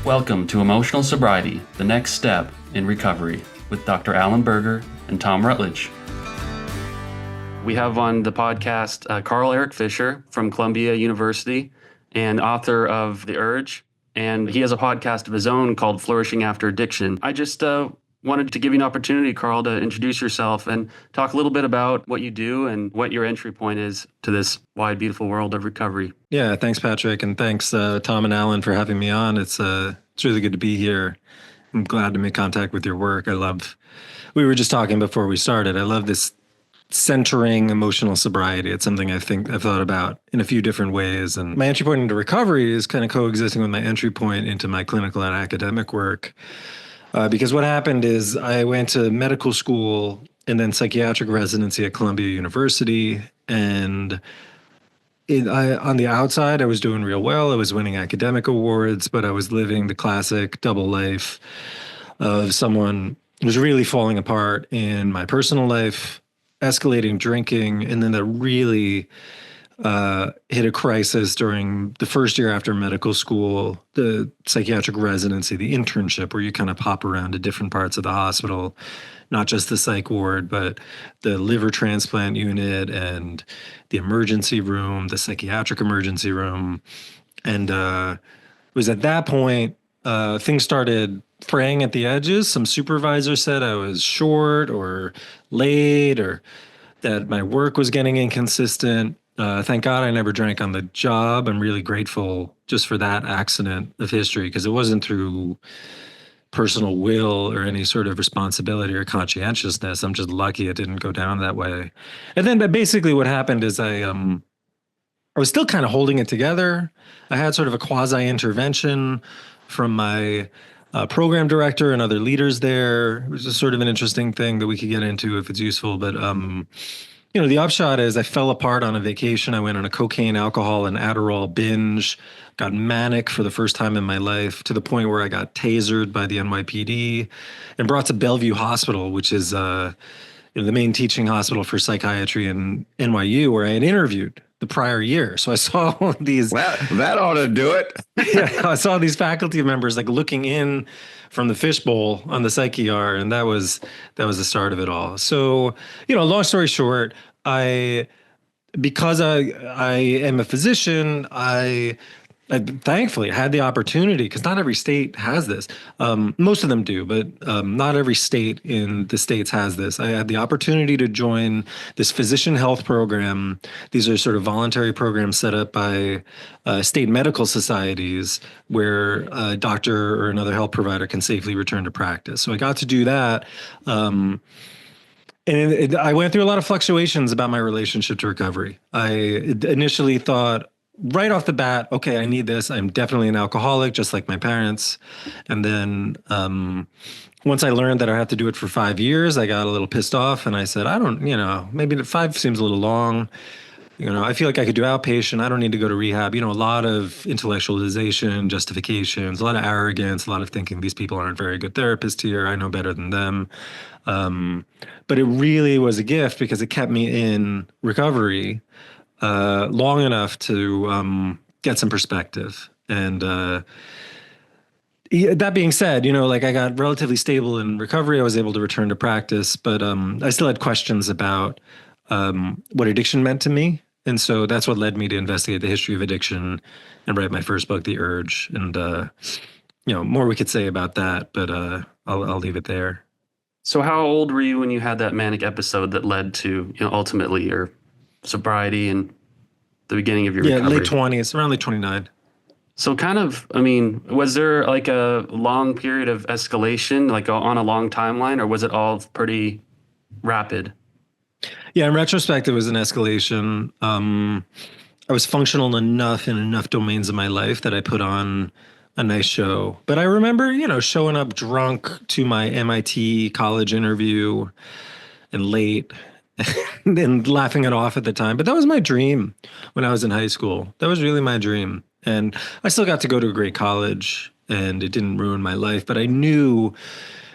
Welcome to Emotional Sobriety, the next step in recovery, with Dr. Alan Berger and Thom Rutledge. We have on the podcast Erik Fisher from Columbia University and author of The Urge. And he has a podcast of his own called Flourishing After Addiction. I just wanted to give you an opportunity, Carl, to introduce yourself and talk a little bit about what you do and what your entry point is to this wide, beautiful world of recovery. Yeah, thanks, Patrick. And thanks, Thom and Alan, for having me on. It's really good to be here. I'm glad to make contact with your work. We were just talking before we started. I love this centering emotional sobriety. It's something I think I've thought about in a few different ways. And my entry point into recovery is kind of coexisting with my entry point into my clinical and academic work. Because what happened is I went to medical school and then psychiatric residency at Columbia University. And on the outside, I was doing real well. I was winning academic awards, but I was living the classic double life of someone who was really falling apart in my personal life, escalating drinking, and then that really hit a crisis during the first year after medical school, the psychiatric residency, the internship, where you kind of pop around to different parts of the hospital, not just the psych ward, but the liver transplant unit and the emergency room, the psychiatric emergency room. And it was at that point, things started fraying at the edges. Some supervisors said I was short or late or that my work was getting inconsistent. Thank God I never drank on the job. I'm really grateful just for that accident of history, because it wasn't through personal will or any sort of responsibility or conscientiousness. I'm just lucky it didn't go down that way. And then basically what happened is I was still kind of holding it together. I had sort of a quasi-intervention from my program director and other leaders there. It was just sort of an interesting thing that we could get into if it's useful. But the upshot is I fell apart on a vacation. I went on a cocaine, alcohol, and Adderall binge, got manic for the first time in my life, to the point where I got tasered by the NYPD and brought to Bellevue Hospital, which is the main teaching hospital for psychiatry in NYU, where I had interviewed the prior year. So I saw these... That ought to do it. Yeah, I saw these faculty members like looking in from the fishbowl on the psych ER, and that was the start of it all. So, long story short, because I am a physician, I thankfully had the opportunity, because not every state has this. Most of them do, but not every state in the States has this. I had the opportunity to join this physician health program. These are sort of voluntary programs set up by state medical societies where a doctor or another health provider can safely return to practice. So I got to do that. And I went through a lot of fluctuations about my relationship to recovery. I initially thought, right off the bat, okay, I need this. I'm definitely an alcoholic, just like my parents. And then once I learned that I had to do it for 5 years, I got a little pissed off, and I said, maybe the 5 seems a little long. I feel like I could do outpatient. I don't need to go to rehab. A lot of intellectualization, justifications, a lot of arrogance, a lot of thinking these people aren't very good therapists here. I know better than them. But it really was a gift, because it kept me in recovery long enough to get some perspective. And that being said, I got relatively stable in recovery. I was able to return to practice, but I still had questions about what addiction meant to me. And so that's what led me to investigate the history of addiction and write my first book, The Urge. And, more we could say about that, but I'll leave it there. So how old were you when you had that manic episode that led to, ultimately your sobriety and the beginning of your recovery? Late 20s, around late 29. So was there like a long period of escalation, like on a long timeline, or was it all pretty rapid? Yeah, in retrospect, it was an escalation. I was functional enough in enough domains of my life that I put on a nice show. But I remember, showing up drunk to my MIT college interview and late and laughing it off at the time. But that was my dream when I was in high school. That was really my dream. And I still got to go to a great college, and it didn't ruin my life. But I knew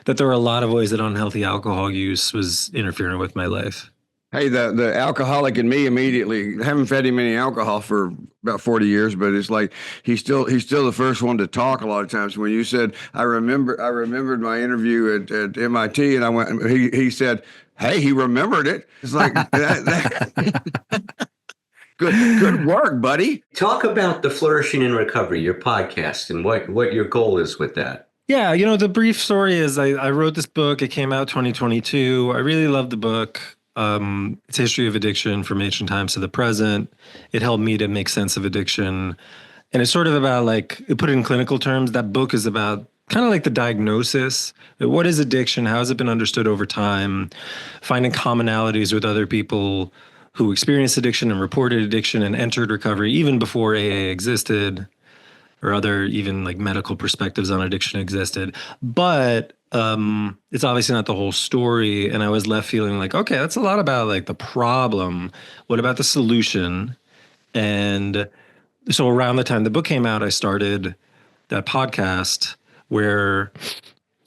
that there were a lot of ways that unhealthy alcohol use was interfering with my life. Hey, the alcoholic in me immediately, haven't fed him any alcohol for about 40 years, but it's like he's still the first one to talk a lot of times. When you said, I remembered my interview at MIT, and I went, he said, hey, he remembered it. It's like good work, buddy. Talk about the Flourishing in Recovery, your podcast, and what your goal is with that. Yeah, the brief story is I wrote this book. It came out 2022. I really loved the book. It's a history of addiction from ancient times to the present. It helped me to make sense of addiction. And it's sort of about, like, put it in clinical terms, that book is about kind of like the diagnosis. What is addiction? How has it been understood over time? Finding commonalities with other people who experienced addiction and reported addiction and entered recovery even before AA existed, or other even like medical perspectives on addiction existed. But it's obviously not the whole story. And I was left feeling like, okay, that's a lot about like the problem. What about the solution? And so around the time the book came out, I started that podcast where,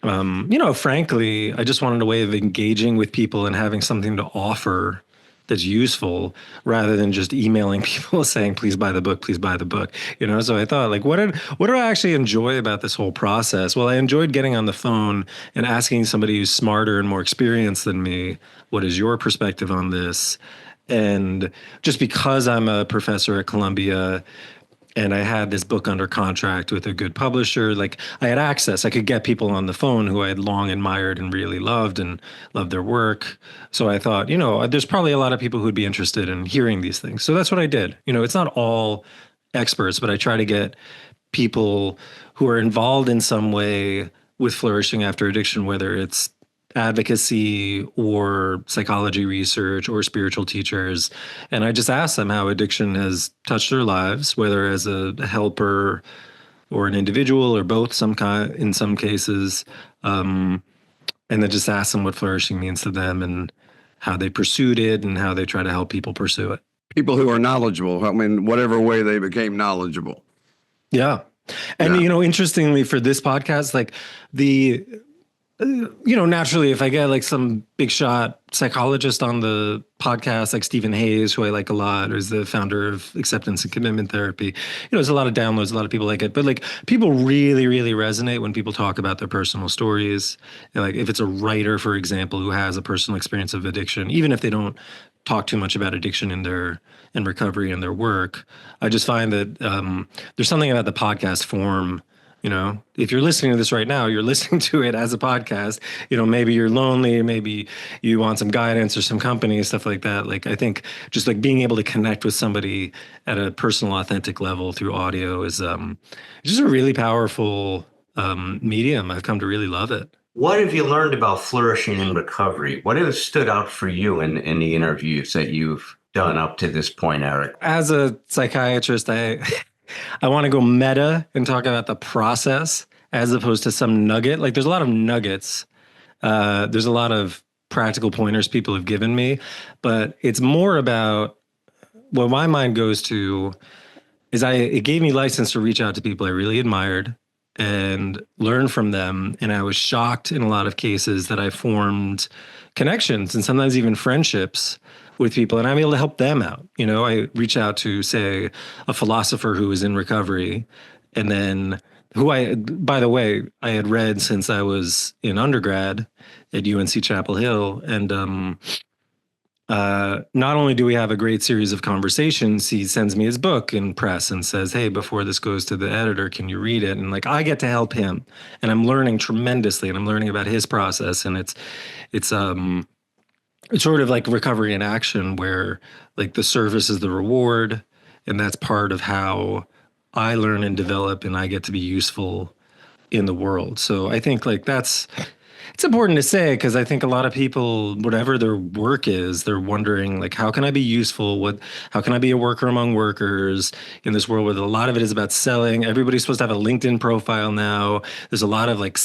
frankly, I just wanted a way of engaging with people and having something to offer that's useful, rather than just emailing people saying, please buy the book, please buy the book. So I thought, like, what do I actually enjoy about this whole process? Well, I enjoyed getting on the phone and asking somebody who's smarter and more experienced than me, what is your perspective on this? And just because I'm a professor at Columbia and I had this book under contract with a good publisher, like, I had access. I could get people on the phone who I had long admired and really loved their work. So I thought, there's probably a lot of people who'd be interested in hearing these things. So that's what I did. It's not all experts, but I try to get people who are involved in some way with Flourishing After Addiction, whether it's advocacy or psychology research or spiritual teachers. And I just ask them how addiction has touched their lives, whether as a helper or an individual or both in some cases. And then just ask them what flourishing means to them and how they pursued it and how they try to help people pursue it. People who are knowledgeable, whatever way they became knowledgeable. Yeah. And, interestingly for this podcast, like naturally, if I get like some big shot psychologist on the podcast, like Stephen Hayes, who I like a lot, who's the founder of acceptance and commitment therapy, there's a lot of downloads, a lot of people like it. But like, people really, really resonate when people talk about their personal stories. And like, if it's a writer, for example, who has a personal experience of addiction, even if they don't talk too much about addiction in recovery in their work, I just find that there's something about the podcast form. If you're listening to this right now, you're listening to it as a podcast. Maybe you're lonely, maybe you want some guidance or some company, stuff like that. Like, I think just like being able to connect with somebody at a personal, authentic level through audio is just a really powerful medium. I've come to really love it. What have you learned about flourishing in recovery? What has stood out for you in the interviews that you've done up to this point, Erik? As a psychiatrist, I want to go meta and talk about the process as opposed to some nugget. Like, there's a lot of nuggets. There's a lot of practical pointers people have given me, but it's more about what my mind goes to is it gave me license to reach out to people I really admired and learn from them. And I was shocked in a lot of cases that I formed connections and sometimes even friendships with people, and I'm able to help them out. I reach out to, say, a philosopher who is in recovery, and then by the way, I had read since I was in undergrad at UNC Chapel Hill. And not only do we have a great series of conversations, he sends me his book in press and says, hey, before this goes to the editor, can you read it? And like, I get to help him, and I'm learning tremendously, and I'm learning about his process. And it's sort of like recovery in action, where like the service is the reward. And that's part of how I learn and develop, and I get to be useful in the world. So I think like it's important to say, because I think a lot of people, whatever their work is, they're wondering like, how can I be useful? How can I be a worker among workers in this world where a lot of it is about selling? Everybody's supposed to have a LinkedIn profile now. There's a lot of like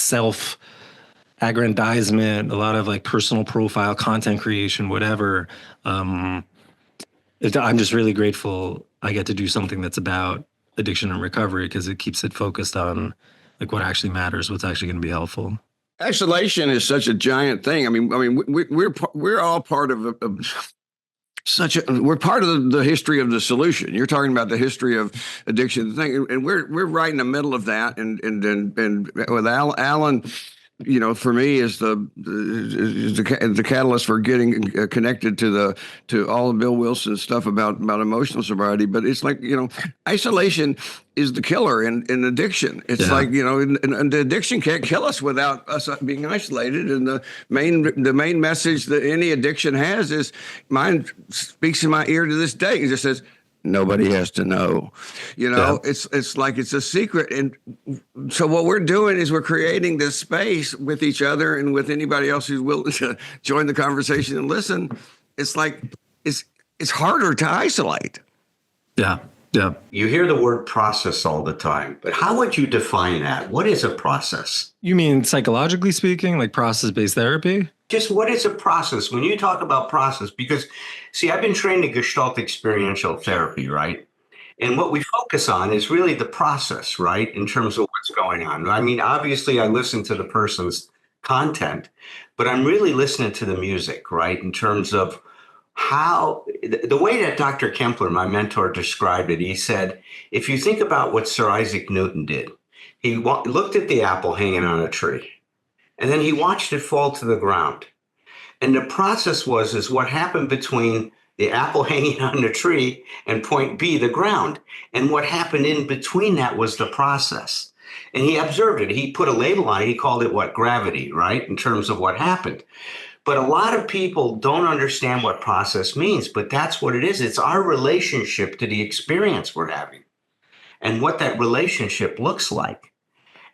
aggrandizement, a lot of like personal profile, content creation, whatever. I'm just really grateful I get to do something that's about addiction and recovery, because it keeps it focused on like what actually matters, what's actually going to be helpful. Isolation is such a giant thing. We're all part of we're part of the history of the solution. You're talking about the history of addiction thing, and we're right in the middle of that. And with Alan, for me is the catalyst for getting connected to all of Bill Wilson's stuff about emotional sobriety. But it's like, isolation is the killer in addiction. It's like, and the addiction can't kill us without us being isolated. And the main message that any addiction has is, mine speaks in my ear to this day. It just says, nobody has to know. It's like it's a secret. And so what we're doing is we're creating this space with each other and with anybody else who's willing to join the conversation and listen. It's like it's harder to isolate. Yeah. Yeah. You hear the word process all the time, but how would you define that? What is a process? You mean psychologically speaking, like process-based therapy? Just what is a process? When you talk about process, because see, I've been trained in Gestalt experiential therapy, right? And what we focus on is really the process, right? In terms of what's going on. I mean, obviously I listen to the person's content, but I'm really listening to the music, right? In terms of how, the way that Dr. Kempler, my mentor, described it, he said, if you think about what Sir Isaac Newton did, he looked at the apple hanging on a tree, and then he watched it fall to the ground. And the process is what happened between the apple hanging on the tree and point B, the ground. And what happened in between that was the process. And he observed it. He put a label on it. He called it gravity, right? In terms of what happened. But a lot of people don't understand what process means, but that's what it is. It's our relationship to the experience we're having and what that relationship looks like.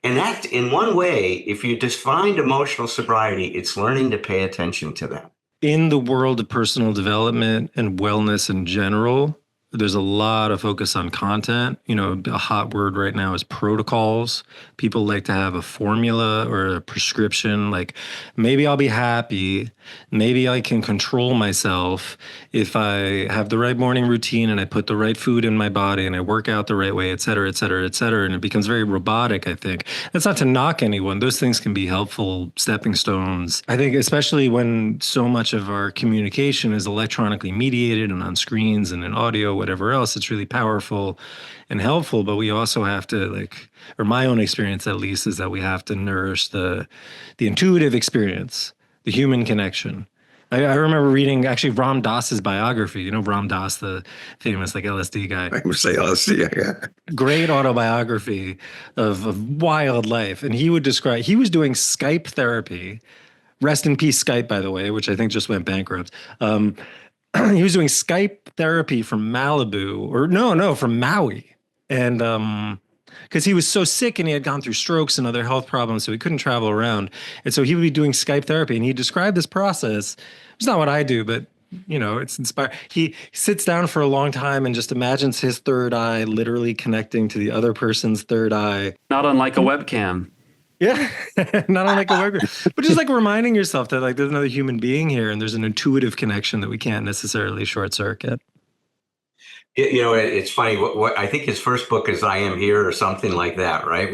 And that, in one way, if you define emotional sobriety, it's learning to pay attention to that. In the world of personal development and wellness in general, there's a lot of focus on content. A hot word right now is protocols. People like to have a formula or a prescription, like maybe I'll be happy, maybe I can control myself if I have the right morning routine and I put the right food in my body and I work out the right way, et cetera, et cetera, et cetera. And it becomes very robotic, I think. That's not to knock anyone. Those things can be helpful stepping stones. I think especially when so much of our communication is electronically mediated and on screens and in audio, whatever else, it's really powerful and helpful. But we also have to, or my own experience at least, is that we have to nourish the intuitive experience, the human connection. I remember reading actually Ram Dass's biography. Ram Dass, the famous LSD guy. I would say LSD, yeah. Great autobiography of wild life. And he would describe, he was doing Skype therapy. Rest in peace, Skype, by the way, which I think just went bankrupt. He was doing Skype therapy from Malibu, from Maui. And because he was so sick and he had gone through strokes and other health problems, so he couldn't travel around. And so he would be doing Skype therapy. And he described this process. It's not what I do, but, it's inspired. He sits down for a long time and just imagines his third eye literally connecting to the other person's third eye. Not unlike a webcam. Yeah, not unlike a webcam, but just reminding yourself that there's another human being here and there's an intuitive connection that we can't necessarily short circuit. It's funny. What I think his first book is "I Am Here" or something like that, right?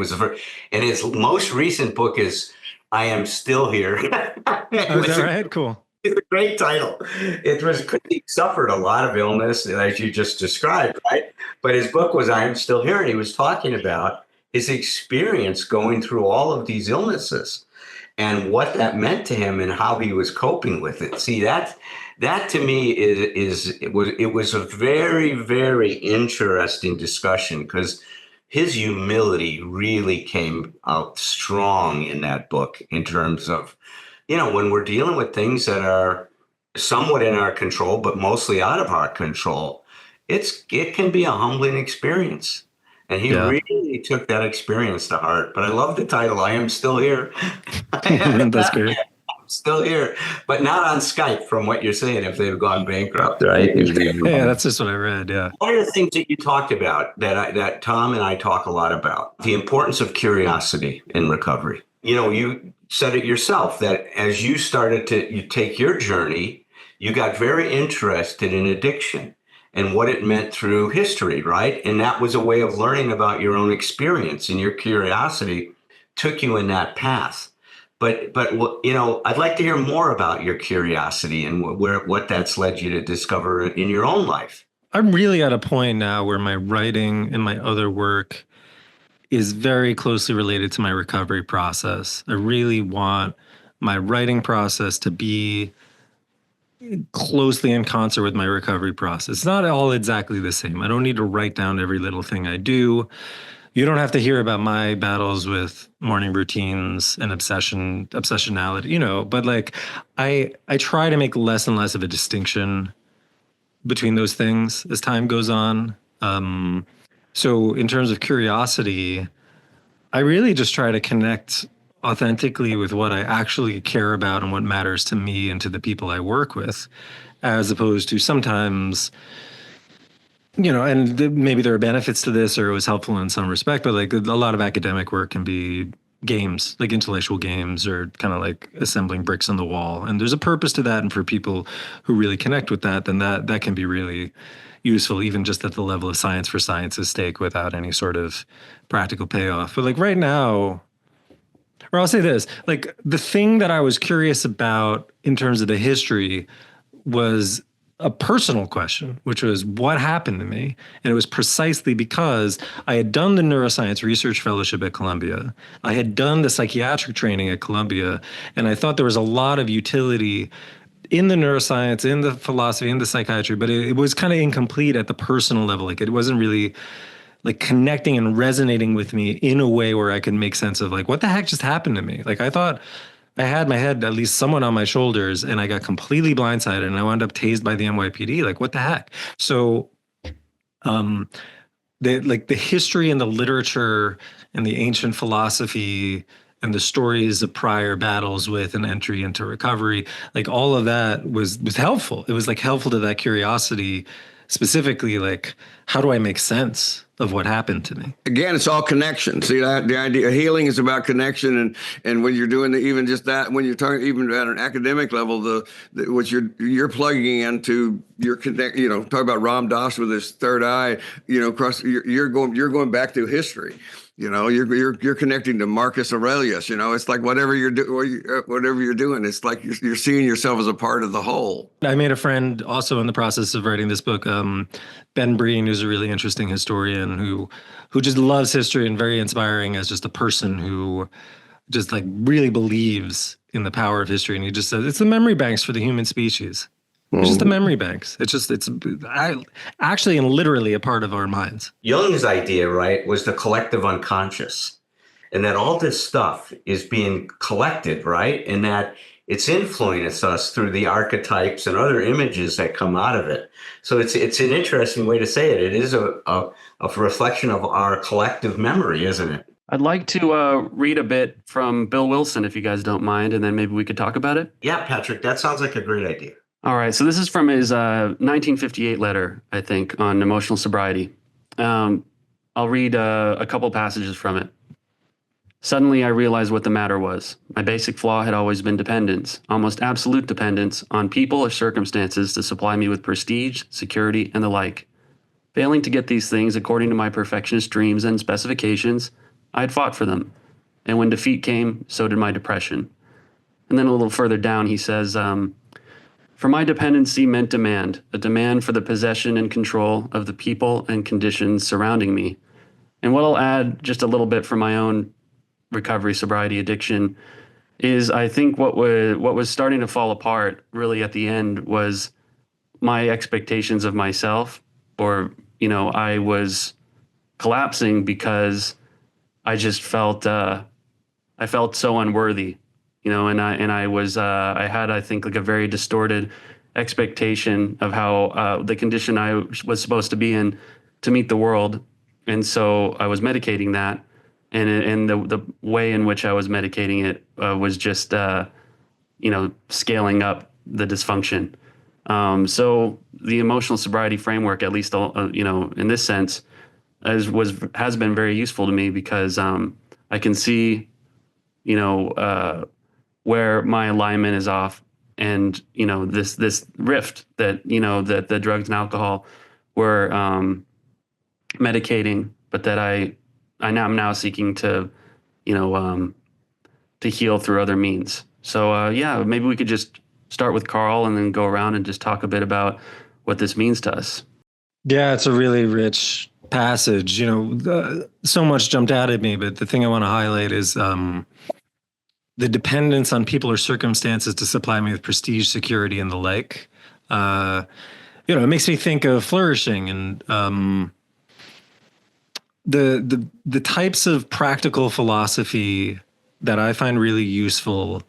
And his most recent book is "I Am Still Here." Is that right? Cool. It's a great title. He suffered a lot of illness, as you just described, right? But his book was "I Am Still Here," and he was talking about his experience going through all of these illnesses and what that meant to him and how he was coping with it. See, that to me it was a very, very interesting discussion, because his humility really came out strong in that book in terms of, when we're dealing with things that are somewhat in our control, but mostly out of our control, it can be a humbling experience. And he really took that experience to heart. But I love the title, "I Am Still Here." That's great. I'm still here, but not on Skype, from what you're saying, if they've gone bankrupt, right? Yeah, that's just what I read, yeah. One of the things that you talked about that Thom and I talk a lot about, the importance of curiosity in recovery. You said it yourself, that as you started to take your journey, you got very interested in addiction and what it meant through history, right? And that was a way of learning about your own experience, and your curiosity took you in that path. I'd like to hear more about your curiosity and what that's led you to discover in your own life. I'm really at a point now where my writing and my other work is very closely related to my recovery process. I really want my writing process to be closely in concert with my recovery process. It's not all exactly the same. I don't need to write down every little thing I do. You don't have to hear about my battles with morning routines and obsessionality, but like I try to make less and less of a distinction between those things as time goes on. So in terms of curiosity, I really just try to connect authentically with what I actually care about and what matters to me and to the people I work with, as opposed to sometimes, maybe there are benefits to this or it was helpful in some respect, but like a lot of academic work can be games, like intellectual games or kind of like assembling bricks on the wall. And there's a purpose to that. And for people who really connect with that, then that can be really useful, even just at the level of science for science's stake without any sort of practical payoff. But like right now, or I'll say this, like the thing that I was curious about in terms of the history was a personal question, which was what happened to me? And it was precisely because I had done the neuroscience research fellowship at Columbia. I had done the psychiatric training at Columbia. And I thought there was a lot of utility in the neuroscience, in the philosophy, in the psychiatry, but it was kind of incomplete at the personal level. Like it wasn't really like connecting and resonating with me in a way where I could make sense of like, what the heck just happened to me? Like I thought I had my head, at least someone on my shoulders, and I got completely blindsided and I wound up tased by the NYPD. Like, what the heck? So the history and the literature and the ancient philosophy and the stories of prior battles with an entry into recovery, like all of that was helpful. It was like helpful to that curiosity, specifically like, how do I make sense of what happened to me? Again, it's all connection. See, that the idea of healing is about connection, and when you're doing even just that, when you're talking even at an academic level, what you're plugging into your connect. Talk about Ram Dass with his third eye. You're going back through history. You're connecting to Marcus Aurelius. It's like whatever you're doing, it's like you're seeing yourself as a part of the whole. I made a friend also in the process of writing this book, Ben Breen, who's a really interesting historian who just loves history and very inspiring as just a person who just like really believes in the power of history. And he just says it's the memory banks for the human species. It's just the memory banks. It's actually and literally a part of our minds. Jung's idea, right, was the collective unconscious, and that all this stuff is being collected, right, and that it's influenced us through the archetypes and other images that come out of it. So it's an interesting way to say it. It is a reflection of our collective memory, isn't it? I'd like to read a bit from Bill Wilson, if you guys don't mind, and then maybe we could talk about it. Yeah, Patrick, that sounds like a great idea. All right, so this is from his 1958 letter, I think, on emotional sobriety. I'll read a couple passages from it. Suddenly, I realized what the matter was. My basic flaw had always been dependence, almost absolute dependence, on people or circumstances to supply me with prestige, security, and the like. Failing to get these things according to my perfectionist dreams and specifications, I had fought for them. And when defeat came, so did my depression. And then a little further down, he says, for my dependency meant demand, a demand for the possession and control of the people and conditions surrounding me. And what I'll add just a little bit from my own recovery, sobriety, addiction is I think what was starting to fall apart really at the end was my expectations of myself, or, I was collapsing because I just felt, I felt so unworthy. I had, I think, like a very distorted expectation of how the condition I was supposed to be in to meet the world. And so I was medicating that. And the way in which I was medicating it was just, scaling up the dysfunction. So the emotional sobriety framework, at least, in this sense, has been very useful to me because I can see, where my alignment is off, and this rift that that the drugs and alcohol were medicating, but that I'm now seeking to to heal through other means. So yeah, maybe we could just start with Carl and then go around and just talk a bit about what this means to us. Yeah, it's a really rich passage. So much jumped out at me, but the thing I want to highlight is the dependence on people or circumstances to supply me with prestige, security, and the like. It makes me think of flourishing and the types of practical philosophy that I find really useful.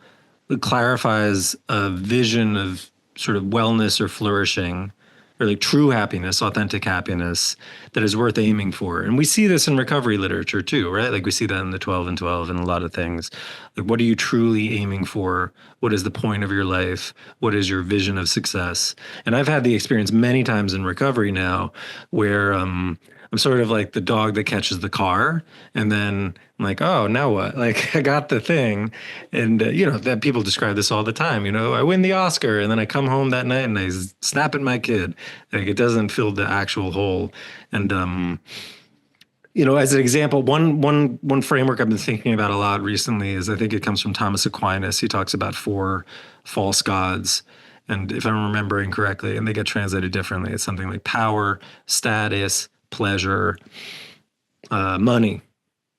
It clarifies a vision of sort of wellness or flourishing, or like true happiness, authentic happiness that is worth aiming for. And we see this in recovery literature too, right? Like we see that in the 12 and 12 and a lot of things. Like, what are you truly aiming for? What is the point of your life? What is your vision of success? And I've had the experience many times in recovery now where I'm sort of like the dog that catches the car, and then I'm like, oh, now what? Like, I got the thing. And, that people describe this all the time. I win the Oscar, and then I come home that night and I snap at my kid. Like, it doesn't fill the actual hole. And, as an example, one framework I've been thinking about a lot recently is, I think it comes from Thomas Aquinas. He talks about 4 false gods. And if I'm remembering correctly, and they get translated differently, it's something like power, status, pleasure, money.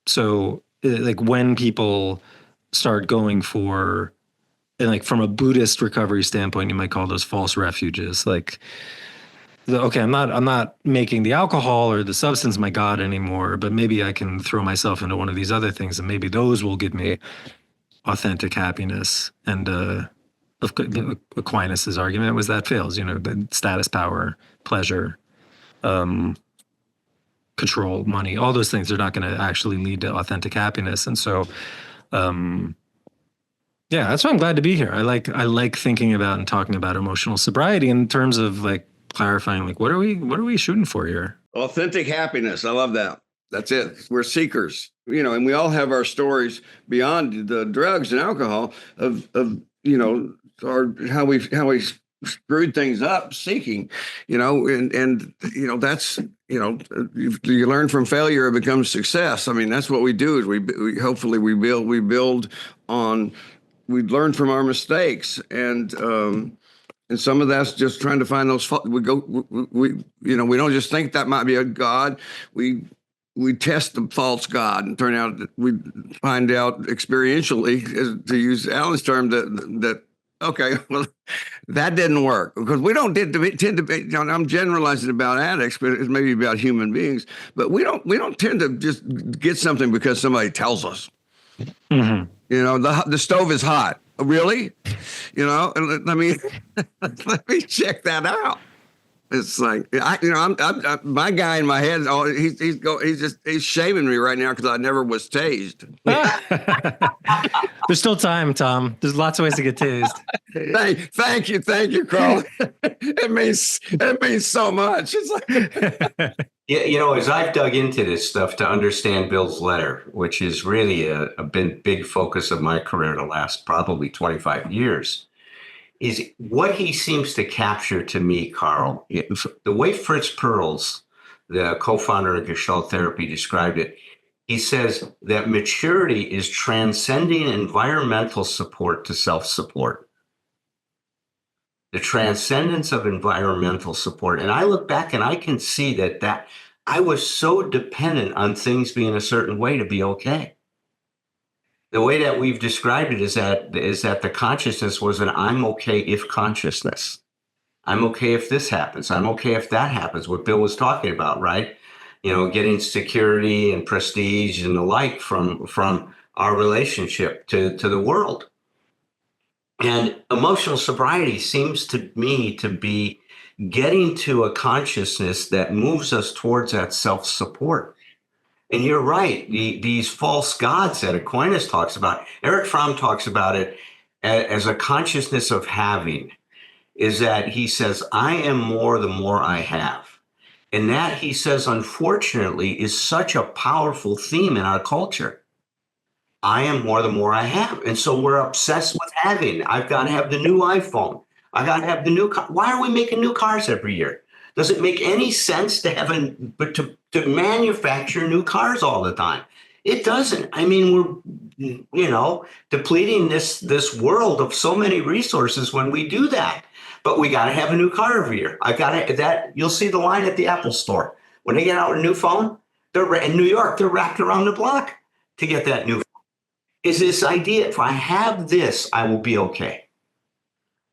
So like when people start going for, and like from a Buddhist recovery standpoint, you might call those false refuges. Like, okay, I'm not making the alcohol or the substance my God anymore, but maybe I can throw myself into one of these other things, and maybe those will give me authentic happiness. And Aquinas's argument was that fails. The status, power, pleasure, control, money, all those things are not going to actually lead to authentic happiness. And so, that's why I'm glad to be here. I like thinking about and talking about emotional sobriety in terms of like clarifying, like, what are we shooting for here? Authentic happiness. I love that. That's it. We're seekers, and we all have our stories beyond the drugs and alcohol of or how we screwed things up seeking, and that's, you learn from failure, it becomes success. I mean, that's what we do is we hopefully we build on, we learn from our mistakes, and some of that's just trying to find those, we don't just think that might be a God. We test the false God, and turn out that we find out experientially, to use Alan's term, that okay, well, that didn't work, because we don't tend to be, I'm generalizing about addicts, but it's maybe about human beings, but we don't tend to just get something because somebody tells us. Mm-hmm. The stove is hot. Really? Let me check that out. It's like, I'm my guy in my head. Oh, he's shaming me right now because I never was tased. There's still time, Thom. There's lots of ways to get tased. Thank you, Carl. It means so much. It's like, as I've dug into this stuff to understand Bill's letter, which is really a big focus of my career the last probably 25 years. Is what he seems to capture to me, Carl, the way Fritz Perls, the co-founder of Gestalt Therapy, described it. He says that maturity is transcending environmental support to self-support. The transcendence of environmental support. And I look back and I can see that I was so dependent on things being a certain way to be okay. The way that we've described it is that the consciousness was an I'm okay if consciousness. I'm okay if this happens. I'm okay if that happens, what Bill was talking about, right? Getting security and prestige and the like from our relationship to the world. And emotional sobriety seems to me to be getting to a consciousness that moves us towards that self-support. And you're right, these false gods that Aquinas talks about, Erik Fromm talks about it as a consciousness of having, is that he says, I am more the more I have. And that, he says, unfortunately, is such a powerful theme in our culture. I am more the more I have. And so we're obsessed with having. I've got to have the new iPhone. I got to have the new car. Why are we making new cars every year? Does it make any sense to have to manufacture new cars all the time? It doesn't. I mean, depleting this world of so many resources when we do that. But we got to have a new car every year. You'll see the line at the Apple store. When they get out a new phone, in New York, they're wrapped around the block to get that new phone. Is this idea, if I have this, I will be okay.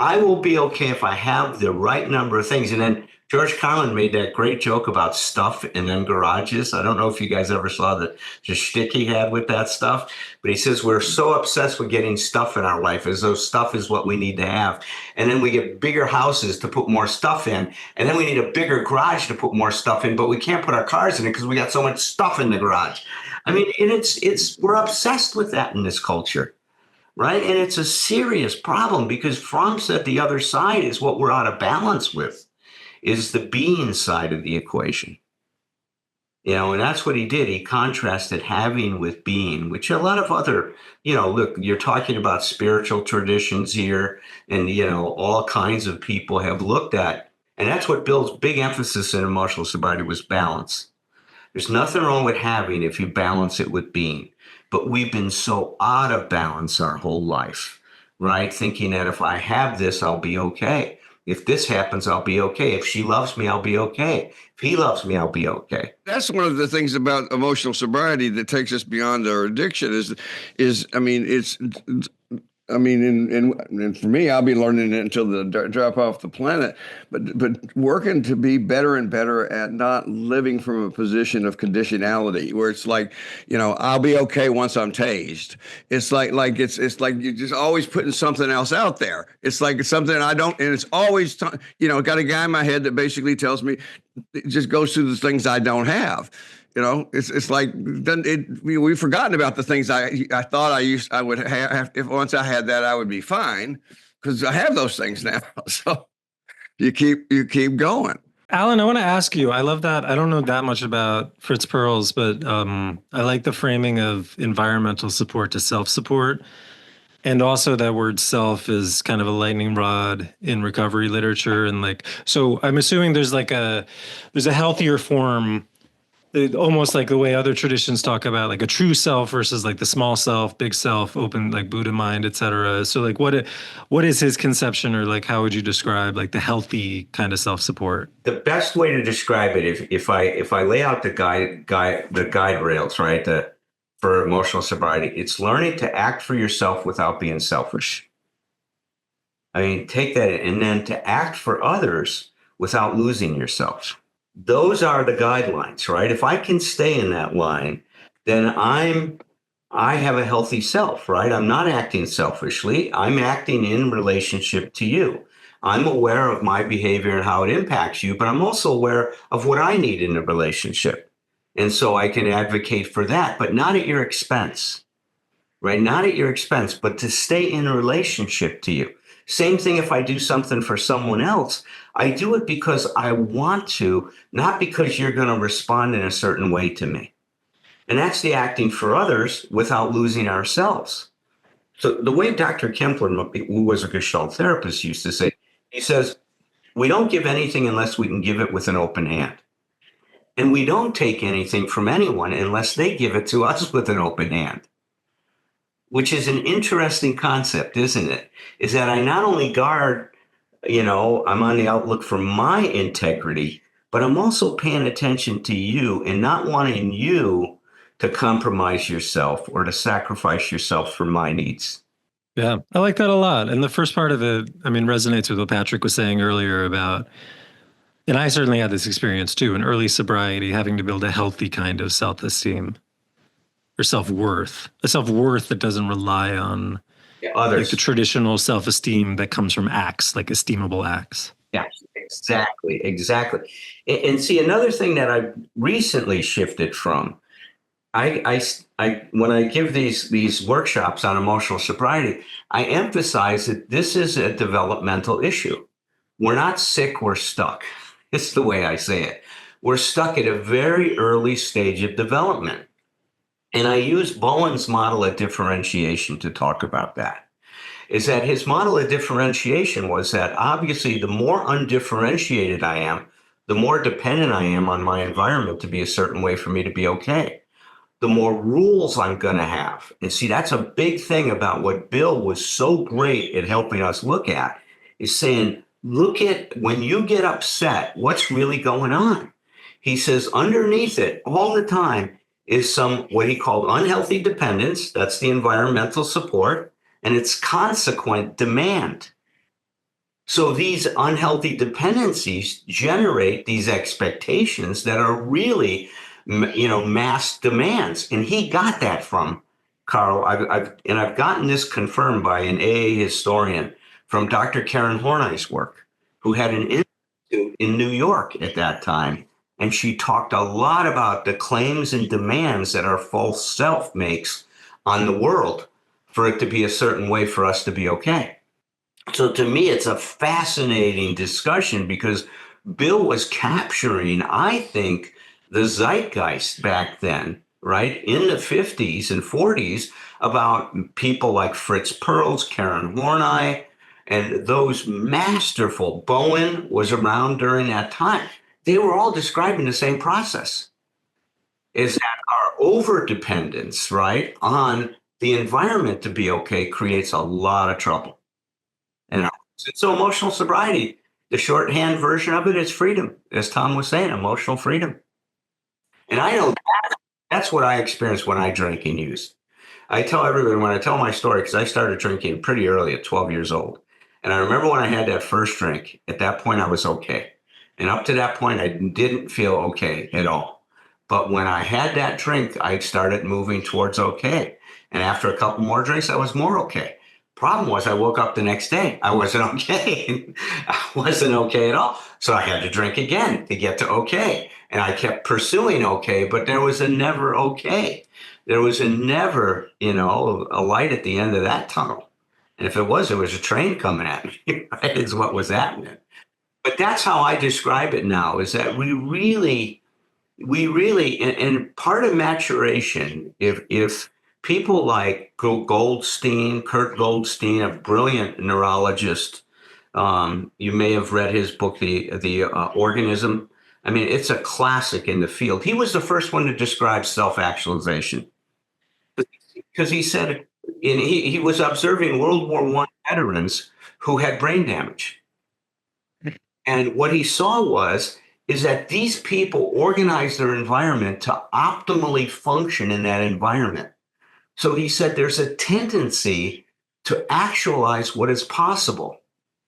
I will be okay if I have the right number of things. And then George Carlin made that great joke about stuff and then garages. I don't know if you guys ever saw the shtick he had with that stuff, but he says we're so obsessed with getting stuff in our life as though stuff is what we need to have. And then we get bigger houses to put more stuff in. And then we need a bigger garage to put more stuff in, but we can't put our cars in it because we got so much stuff in the garage. I mean, and we're obsessed with that in this culture. Right. And it's a serious problem because Fromm said the other side is what we're out of balance with, is the being side of the equation. And that's what he did. He contrasted having with being, which a lot of other, look, you're talking about spiritual traditions here and, all kinds of people have looked at. And that's what Bill's big emphasis in emotional sobriety was balance. There's nothing wrong with having if you balance it with being. But we've been so out of balance our whole life, right? Thinking that if I have this, I'll be okay. If this happens, I'll be okay. If she loves me, I'll be okay. If he loves me, I'll be okay. That's one of the things about emotional sobriety that takes us beyond our addiction and for me, I'll be learning it until the drop off the planet, but working to be better and better at not living from a position of conditionality where it's like, I'll be okay once I'm tased. It's like you're just always putting something else out there. It's like it's something I don't, and it's always, got a guy in my head that basically tells me, it just goes through the things I don't have. It's like we've forgotten about the things I thought I would have. If once I had that, I would be fine because I have those things now. So you keep going. Alan, I want to ask you, I love that. I don't know that much about Fritz Perls, but I like the framing of environmental support to self-support. And also that word self is kind of a lightning rod in recovery literature. And so I'm assuming there's a healthier form, almost like the way other traditions talk about like a true self versus like the small self, big self, open, like Buddha mind, et cetera. So like what is his conception, or like how would you describe like the healthy kind of self-support? The best way to describe it, if I lay out the guide rails, right, for emotional sobriety, it's learning to act for yourself without being selfish. I mean, take that and then to act for others without losing yourself. Those are the guidelines, right? If I can stay in that line, then I have a healthy self, right? I'm not acting selfishly. I'm acting in relationship to you. I'm aware of my behavior and how it impacts you, but I'm also aware of what I need in a relationship. And so I can advocate for that, but not at your expense, right? Not at your expense, but to stay in a relationship to you. Same thing if I do something for someone else. I do it because I want to, not because you're going to respond in a certain way to me. And that's the acting for others without losing ourselves. So the way Dr. Kempler, who was a Gestalt therapist, used to say, he says, we don't give anything unless we can give it with an open hand. And we don't take anything from anyone unless they give it to us with an open hand. Which is an interesting concept, isn't it? Is that I not only guard, I'm on the outlook for my integrity, but I'm also paying attention to you and not wanting you to compromise yourself or to sacrifice yourself for my needs. Yeah, I like that a lot. And the first part of it, resonates with what Patrick was saying earlier about, and I certainly had this experience too, in early sobriety, having to build a healthy kind of self-esteem. Or self-worth, a self-worth that doesn't rely on others, like the traditional self-esteem that comes from acts, like esteemable acts. Yeah, exactly. And see, another thing that I recently shifted from, I when I give these workshops on emotional sobriety, I emphasize that this is a developmental issue. We're not sick, we're stuck. It's the way I say it. We're stuck at a very early stage of development. And I use Bowen's model of differentiation to talk about that. Is that his model of differentiation was that obviously the more undifferentiated I am, the more dependent I am on my environment to be a certain way for me to be okay. the more rules I'm going to have. And see, that's a big thing about what Bill was so great at helping us look at, is saying, look at when you get upset, what's really going on? He says underneath it all the time is some what he called unhealthy dependence. That's the environmental support, and it's consequent demand. So these unhealthy dependencies generate these expectations that are really, mass demands. And he got that from Carl. I've gotten this confirmed by an AA historian from Dr. Karen Horney's work, who had an institute in New York at that time. And she talked a lot about the claims and demands that our false self makes on the world for it to be a certain way for us to be okay. So to me, it's a fascinating discussion because Bill was capturing, I think, the zeitgeist back then, right, in the 50s and 40s about people like Fritz Perls, Karen Horney, and those masterful, Bowen was around during that time. They were all describing the same process, is that our overdependence, right, on the environment to be okay creates a lot of trouble. And so emotional sobriety, the shorthand version of it is freedom, as Thom was saying, emotional freedom. And I know that's what I experienced when I drank and used. I tell everyone when I tell my story, because I started drinking pretty early at 12 years old. And I remember when I had that first drink, at that point I was okay. And up to that point, I didn't feel okay at all. But when I had that drink, I started moving towards okay. And after a couple more drinks, I was more okay. Problem was I woke up the next day. I wasn't okay. I wasn't okay at all. So I had to drink again to get to okay. And I kept pursuing okay, but there was a never okay. There was a never, a light at the end of that tunnel. And if it was a train coming at me, right, is what was happening. But that's how I describe it now, is that we really, and part of maturation, if people like Kurt Goldstein, a brilliant neurologist, you may have read his book, The Organism. I mean, it's a classic in the field. He was the first one to describe self-actualization, because he said, he was observing World War I veterans who had brain damage. And what he saw is that these people organize their environment to optimally function in that environment. So he said there's a tendency to actualize what is possible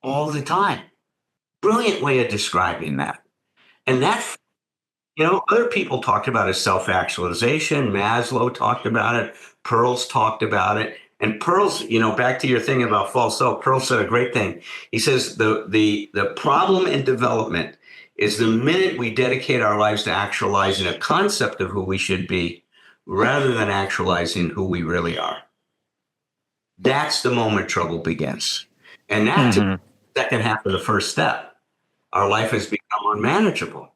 all the time. Brilliant way of describing that. And that, other people talked about as self-actualization. Maslow talked about it. Perls talked about it. And Perls, back to your thing about false self, Perls said a great thing. He says the problem in development is the minute we dedicate our lives to actualizing a concept of who we should be, rather than actualizing who we really are. That's the moment trouble begins. And that's the second half of the first step. Our life has become unmanageable.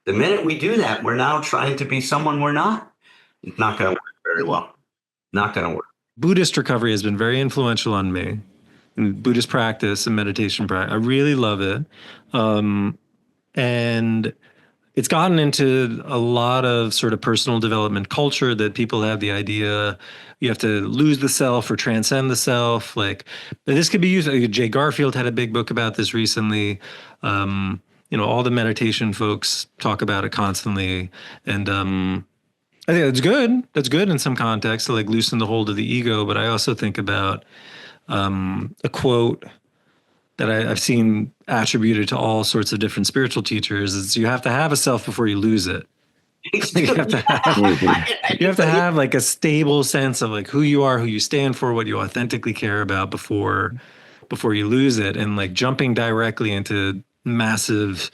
The minute we do that, we're now trying to be someone we're not. It's not going to work very well. Not going to work. Buddhist recovery has been very influential on me, and Buddhist practice and meditation practice. I really love it. And it's gotten into a lot of sort of personal development culture that people have the idea you have to lose the self or transcend the self. Like, this could be used. Jay Garfield had a big book about this recently. All the meditation folks talk about it constantly. And I think that's good. That's good in some context to like loosen the hold of the ego. But I also think about a quote that I've seen attributed to all sorts of different spiritual teachers is you have to have a self before you lose it. You have to have like a stable sense of like who you are, who you stand for, what you authentically care about before you lose it. And like jumping directly into massive,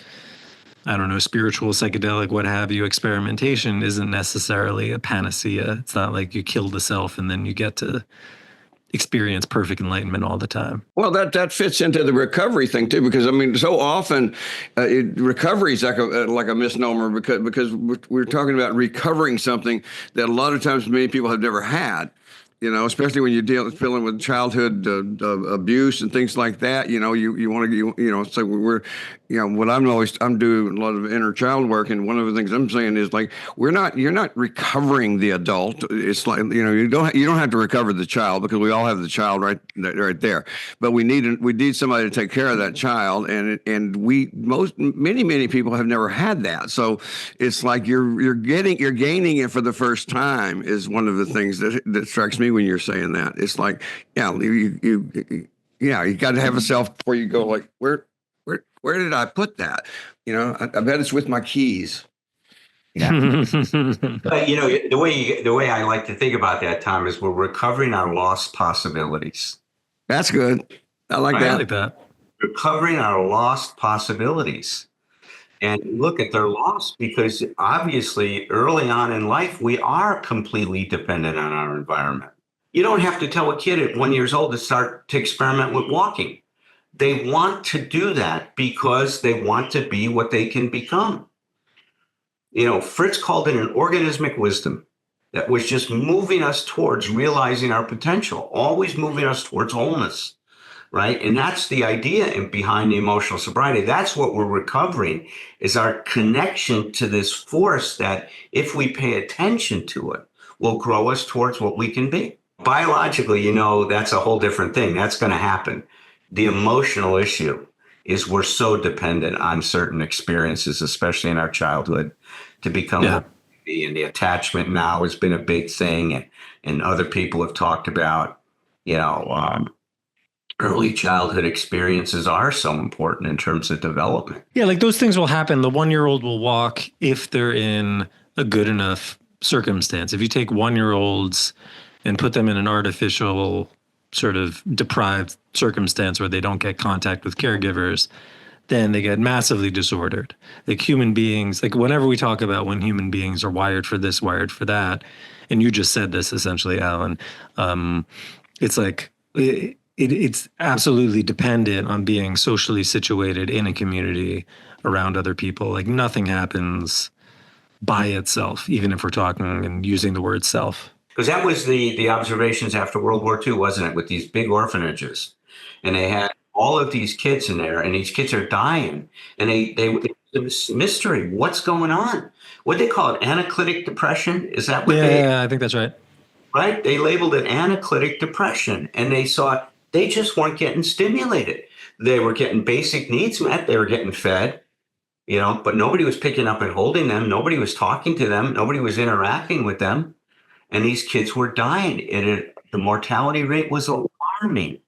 spiritual, psychedelic, what have you, experimentation isn't necessarily a panacea. It's not like you kill the self and then you get to experience perfect enlightenment all the time. Well, that fits into the recovery thing too, because so often recovery is like a misnomer because we're talking about recovering something that a lot of times many people have never had. Especially when you're dealing with childhood abuse and things like that. You want to, so what I'm doing a lot of inner child work, and one of the things I'm saying is like you're not recovering the adult. It's like you don't have to recover the child, because we all have the child right there. But we need somebody to take care of that child, and many people have never had that. So it's like you're gaining it for the first time is one of the things that strikes me when you're saying that. It's like you got to have a self before you go like where did I put that? I bet it's with my keys. Yeah. But the way I like to think about that, Tom, is we're recovering our lost possibilities. That's good. I like that. I like that. Recovering our lost possibilities. And look, at they're lost because obviously early on in life, we are completely dependent on our environment. You don't have to tell a kid at 1 year old to start to experiment with walking. They want to do that because they want to be what they can become. Fritz called it an organismic wisdom that was just moving us towards realizing our potential, always moving us towards wholeness, right? And that's the idea behind the emotional sobriety. That's what we're recovering, is our connection to this force that, if we pay attention to it, will grow us towards what we can be. Biologically, that's a whole different thing. That's going to happen. The emotional issue is we're so dependent on certain experiences, especially in our childhood, to become what we be. And the attachment now has been a big thing. And other people have talked about, early childhood experiences are so important in terms of development. Yeah, like those things will happen. The 1 year old will walk if they're in a good enough circumstance. If you take 1 year olds and put them in an artificial sort of deprived circumstance where they don't get contact with caregivers, then they get massively disordered. Like human beings, like whenever we talk about when human beings are wired for this, wired for that, and you just said this essentially, Alan, it's like it's absolutely dependent on being socially situated in a community around other people. Like nothing happens by itself, even if we're talking and using the word self. Because that was the observations after World War II, wasn't it? With these big orphanages. And they had all of these kids in there, and these kids are dying. And it was a mystery. What's going on? What they call it? Anaclitic depression? Is that what Yeah, I think that's right. Right? They labeled it anaclitic depression. And they saw they just weren't getting stimulated. They were getting basic needs met. They were getting fed, but nobody was picking up and holding them. Nobody was talking to them. Nobody was interacting with them. And these kids were dying. And the mortality rate was alarming.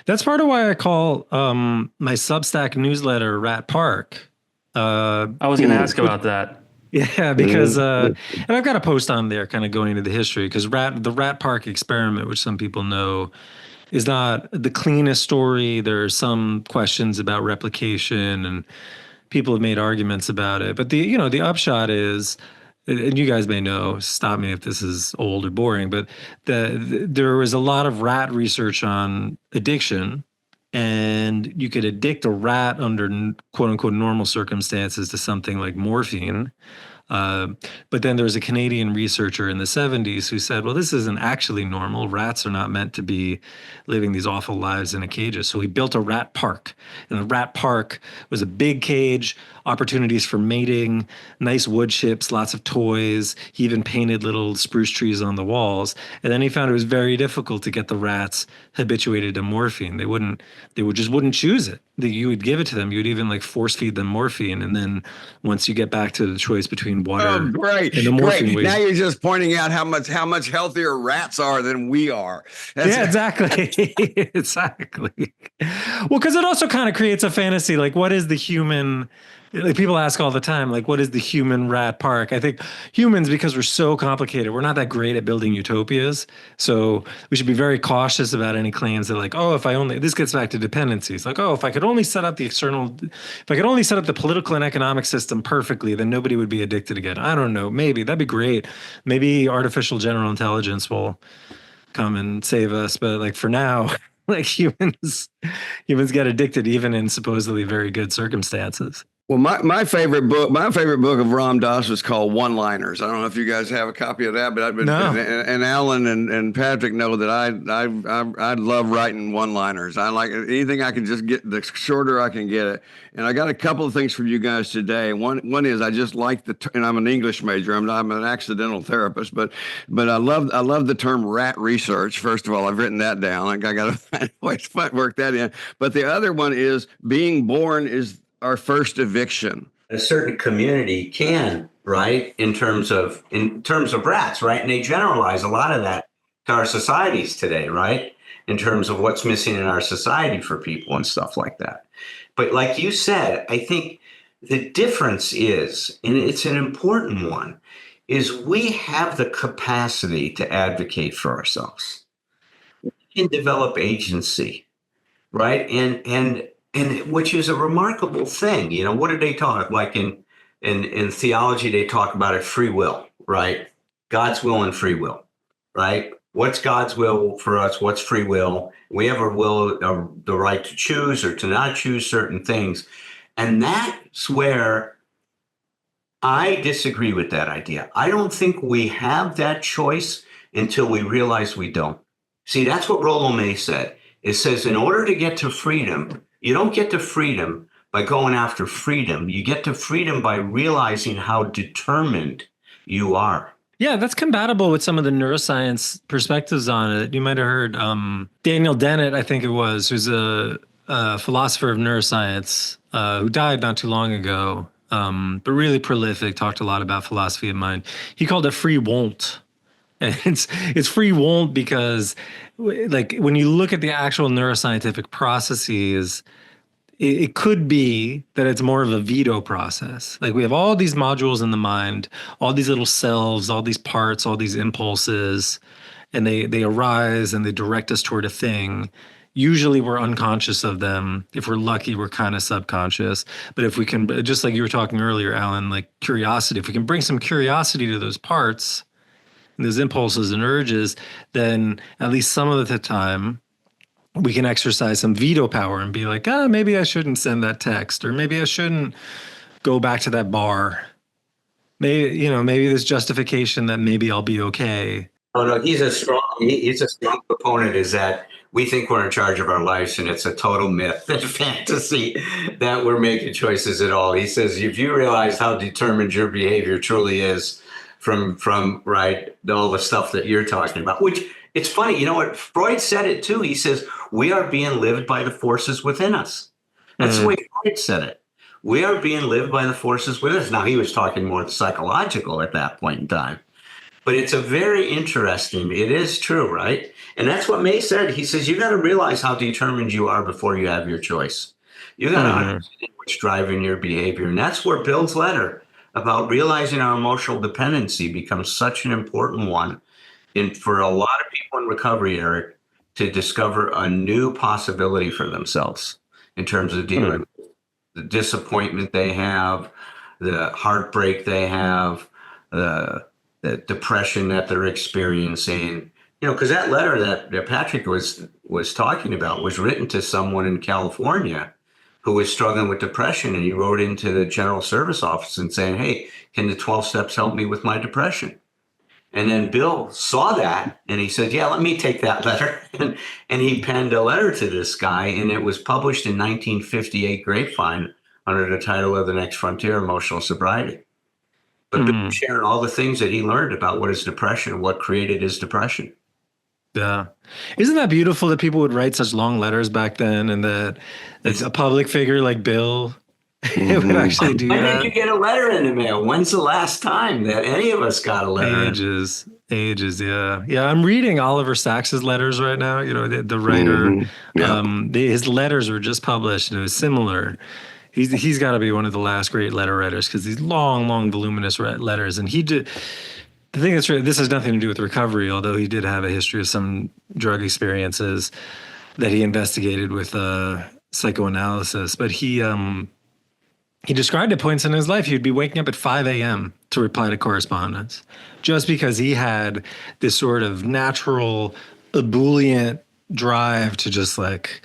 That's part of why I call my Substack newsletter Rat Park. I was going to ask about that. Yeah, because and I've got a post on there kind of going into the history, because the Rat Park experiment, which some people know, is not the cleanest story. There are some questions about replication, and people have made arguments about it. But the upshot is, and you guys may know, stop me if this is old or boring, but there was a lot of rat research on addiction, and you could addict a rat under quote unquote normal circumstances to something like morphine. But then there was a Canadian researcher in the 70s who said, well, this isn't actually normal. Rats are not meant to be living these awful lives in a cage. So he built a rat park. And the rat park was a big cage, opportunities for mating, nice wood chips, lots of toys. He even painted little spruce trees on the walls. And then he found it was very difficult to get the rats habituated to morphine. They just wouldn't choose it. You would give it to them. You would even like force feed them morphine. And then once you get back to the choice between water and the morphine waste. Now you're just pointing out how much healthier rats are than we are. Yeah, exactly. Exactly. Well, because it also kind of creates a fantasy. Like, what is the human? Like people ask all the time, like, what is the human rat park? I think humans, because we're so complicated, we're not that great at building utopias. So we should be very cautious about any claims that like, oh, this gets back to dependencies. Like, oh, if I could only set up the political and economic system perfectly, then nobody would be addicted again. I don't know. Maybe that'd be great. Maybe artificial general intelligence will come and save us. But like for now, like humans get addicted even in supposedly very good circumstances. Well, my favorite book of Ram Dass is called One-Liners. I don't know if you guys have a copy of that, but I've been No. and Alan and Patrick know that I love writing one-liners. I like anything I can just get. The shorter I can get it. And I got a couple of things from you guys today. One is I just like and I'm an English major. I'm an accidental therapist, but I love the term rat research. First of all, I've written that down. Like I got to find a way to work that in. But the other one is being born is our first eviction. A certain community can, right, in terms of rats, right? And they generalize a lot of that to our societies today, right? In terms of what's missing in our society for people and stuff like that. But like you said, I think the difference is, and it's an important one, is we have the capacity to advocate for ourselves. We can develop agency, right? And which is a remarkable thing. You know, what did they talk like in theology? They talk about it, free will, right? God's will and free will, right? What's God's will for us? What's free will? We have a will, the right to choose or to not choose certain things. And that's where I disagree with that idea. I don't think we have that choice until we realize we don't. See, that's what Rollo May said. It says, in order to get to freedom, you don't get to freedom by going after freedom. You get to freedom by realizing how determined you are. Yeah, that's compatible with some of the neuroscience perspectives on it. You might have heard Daniel Dennett, I think it was, who's a philosopher of neuroscience who died not too long ago, but really prolific, talked a lot about philosophy of mind. He called it free won't. And it's free won't because, like, when you look at the actual neuroscientific processes, it could be that it's more of a veto process. Like, we have all these modules in the mind, all these little cells, all these parts, all these impulses, and they arise and they direct us toward a thing. Usually we're unconscious of them. If we're lucky, we're kind of subconscious. But if we can, just like you were talking earlier, Alan, like curiosity, if we can bring some curiosity to those parts, those impulses and urges, then at least some of the time we can exercise some veto power and be like, maybe I shouldn't send that text, or maybe I shouldn't go back to that bar. Maybe there's justification that maybe I'll be okay. Oh no, he's a strong proponent is that we think we're in charge of our lives, and it's a total myth and fantasy that we're making choices at all. He says, if you realize how determined your behavior truly is, from right, all the stuff that you're talking about, which it's funny, you know what, Freud said it too. He says, we are being lived by the forces within us. That's the way Freud said it. We are being lived by the forces within us. Now, he was talking more psychological at that point in time. But it's a very interesting, it is true, right? And that's what May said. He says, you got to realize how determined you are before you have your choice. You got to understand what's driving your behavior. And that's where Bill's letter about realizing our emotional dependency becomes such an important one for a lot of people in recovery, Eric, to discover a new possibility for themselves in terms of dealing with the disappointment they have, the heartbreak they have, the depression that they're experiencing. Because that letter that Patrick was talking about was written to someone in California who was struggling with depression, and he wrote into the General Service Office and saying, hey, can the 12 steps help me with my depression? And then Bill saw that and he said, yeah, let me take that letter. And he penned a letter to this guy, and it was published in 1958 Grapevine under the title of The Next Frontier, Emotional Sobriety. But Bill sharing all the things that he learned about what is depression, what created his depression. Yeah. Isn't that beautiful that people would write such long letters back then, and that it's a public figure like Bill it would actually do that? When did you get a letter in the mail? When's the last time that any of us got a letter? Ages. Yeah. Yeah. I'm reading Oliver Sacks's letters right now. The writer, his letters were just published, and it was similar. He's got to be one of the last great letter writers, because these long, voluminous letters. And he did. The thing that's this has nothing to do with recovery, although he did have a history of some drug experiences that he investigated with psychoanalysis. But he described at points in his life he would be waking up at 5 a.m. to reply to correspondence, just because he had this sort of natural, ebullient drive to just like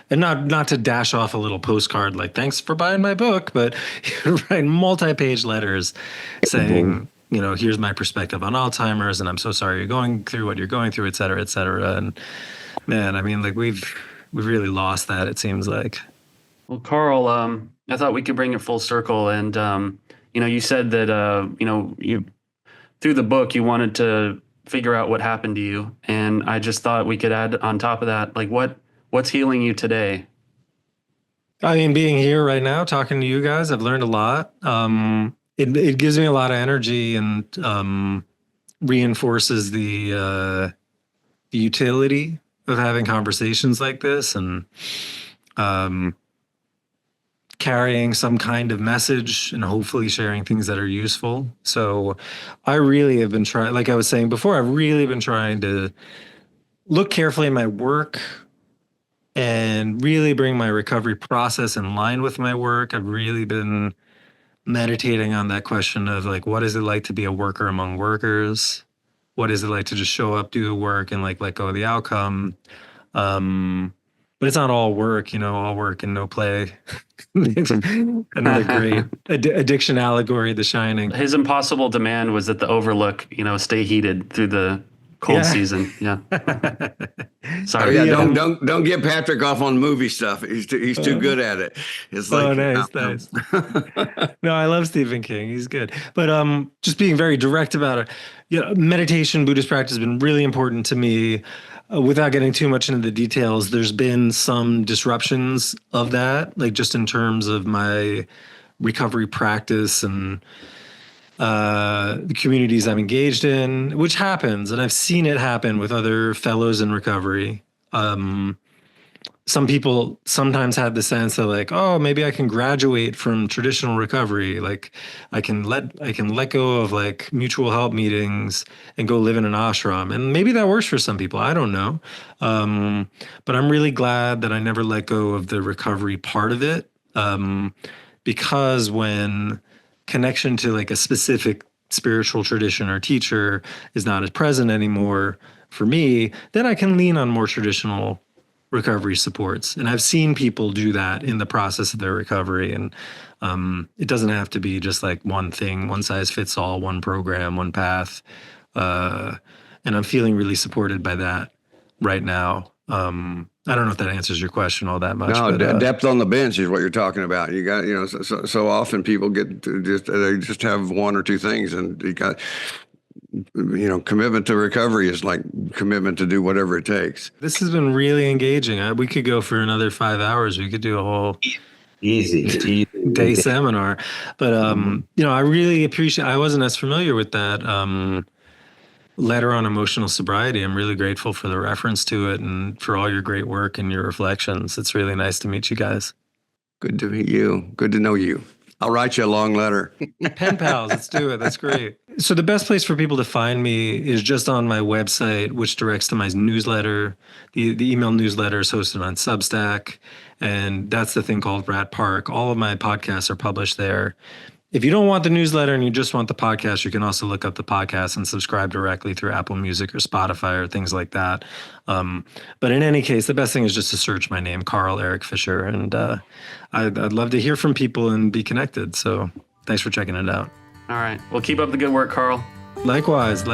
and not to dash off a little postcard like, thanks for buying my book, but he would write multi-page letters saying, you know, here's my perspective on Alzheimer's, and I'm so sorry you're going through what you're going through, et cetera, et cetera. And man, I mean, like we've really lost that, it seems like. Well, Carl, I thought we could bring it full circle. And, you know, you said that, you know, you through the book, you wanted to figure out what happened to you. And I just thought we could add on top of that, like what's healing you today? I mean, being here right now, talking to you guys, I've learned a lot. It gives me a lot of energy and reinforces the utility of having conversations like this and carrying some kind of message and hopefully sharing things that are useful. So I really have been trying, like I was saying before, I've really been trying to look carefully at my work and really bring my recovery process in line with my work. I've really been meditating on that question of like, what is it like to be a worker among workers? What is it like to just show up, do the work, and like let go of the outcome? But it's not all work, you know, all work and no play. Another great addiction allegory, The Shining. His impossible demand was that the Overlook, you know, stay heated through the cold season. Yeah. Sorry. Oh, yeah, don't get Patrick off on movie stuff. He's too good at it. It's like, nice. No, I love Stephen King. He's good. But just being very direct about it. You know, meditation, Buddhist practice has been really important to me. Without getting too much into the details, there's been some disruptions of that, like just in terms of my recovery practice and the communities I'm engaged in, which happens, and I've seen it happen with other fellows in recovery. Some people sometimes have the sense that like, oh, maybe I can graduate from traditional recovery. Like I can let go of like mutual help meetings and go live in an ashram. And maybe that works for some people. I don't know. But I'm really glad that I never let go of the recovery part of it. Because when connection to like a specific spiritual tradition or teacher is not as present anymore for me, then I can lean on more traditional recovery supports. And I've seen people do that in the process of their recovery. And it doesn't have to be just like one thing, one size fits all, one program, one path. And I'm feeling really supported by that right now. I don't know if that answers your question all that much. No, but, depth on the bench is what you're talking about. You got, you know, so often people get to they just have one or two things, and you got, you know, commitment to recovery is like commitment to do whatever it takes. This has been really engaging. We could go for another 5 hours. We could do a whole easy day seminar. But, you know, I really appreciate, I wasn't as familiar with that letter on emotional sobriety. I'm really grateful for the reference to it and for all your great work and your reflections. It's really nice to meet you guys. Good to meet you. Good to know you. I'll write you a long letter. Pen pals, let's do it. That's great. So the best place for people to find me is just on my website, which directs to my newsletter. The email newsletter is hosted on Substack, and that's the thing called Rat Park. All of my podcasts are published there. If you don't want the newsletter and you just want the podcast, you can also look up the podcast and subscribe directly through Apple Music or Spotify or things like that. But in any case, the best thing is just to search my name, Carl Erik Fisher. And I'd love to hear from people and be connected. So thanks for checking it out. All right. Well, keep up the good work, Carl. Likewise.